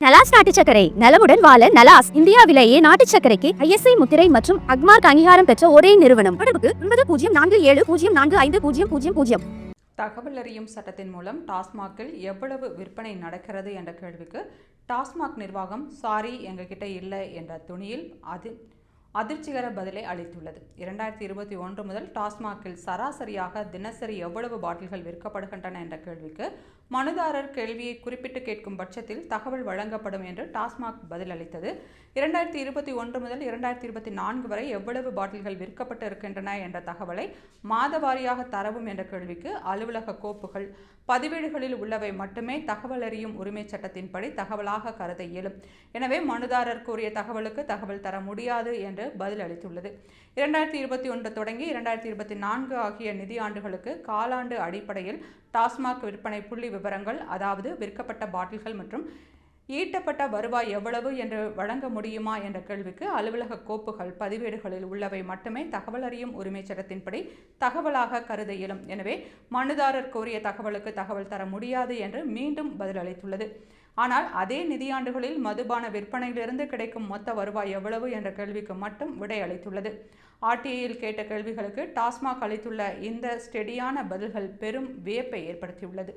நலாஸ் நாட்டு சர்க்கரை நலமுடன் வாழ நலாஸ் இந்தியாவிலேயே நாட்டு சர்க்கரைக்கு ISI முத்திரை மற்றும் அக்மார்க் அங்கீகாரம் பெற்ற ஒரே நிறுவனம். தொடர்புக்கு 9047045000. தகவல் அறியும் சட்டத்தின் மூலம் டாஸ்மாகில் எவ்வளவு விற்பனை நடக்கிறது என்ற கேள்விக்கு டாஸ்மாக் நிர்வாகம் சாரி எங்ககிட்ட இல்லை என்ற துணியில் அதிர்ச்சிகர பதிலை அளித்துள்ளது. 2021 முதல் டாஸ்மாகில் சராசரியாக தினசரி எவ்வளவு பாட்டில்கள் விற்கப்படுகின்றன என்ற கேள்விக்கு மனுதாரர் கேள்வியை குறிப்பிட்டு கேட்கும் பட்சத்தில் தகவல் வழங்கப்படும் என்று டாஸ்மாக் பதிலளித்தது. 2021 முதல் 2024 வரை எவ்வளவு பாட்டில்கள் விற்கப்பட்டு இருக்கின்றன என்ற தகவலை மாதவாரியாக தரவும் என்ற கேள்விக்கு அலுவலக கோப்புகள் பதிவேடுகளில் உள்ளவை மட்டுமே தகவல் அறியும் உரிமை சட்டத்தின்படி தகவலாக கருத இயலும். எனவே மனுதாரர் கூறிய தகவலுக்கு தகவல் தர முடியாது என்று பதில் அளித்துள்ளது. 2021 தொடங்கி 2024 ஆகிய நிதியாண்டுகளுக்கு காலாண்டு அடிப்படையில் டாஸ்மாக் விற்பனை புள்ளி விவரங்கள், அதாவது விற்கப்பட்ட பாட்டில்கள் மற்றும் ஈட்டப்பட்ட வருவாய் எவ்வளவு என்று வழங்க முடியுமா என்ற கேள்விக்கு அலுவலக கோப்புகள் பதிவேடுகளில் உள்ளவை மட்டுமே தகவல் அறியும் உரிமை சட்டத்தின்படி தகவலாக கருத இயலும். எனவே மனுதாரர் கோரிய தகவலுக்கு தகவல் தர முடியாது என்று மீண்டும் பதிலளித்துள்ளது. ஆனால் அதே நிதியாண்டுகளில் மதுபான விற்பனையிலிருந்து கிடைக்கும் மொத்த வருவாய் எவ்வளவு என்ற கேள்விக்கு மட்டும் விடை அளித்துள்ளது. RTIயில் கேட்ட கேள்விகளுக்கு டாஸ்மாக் அளித்துள்ள இந்த ஸ்டெடியான பதில்கள் பெரும் வியப்பை ஏற்படுத்தியுள்ளது.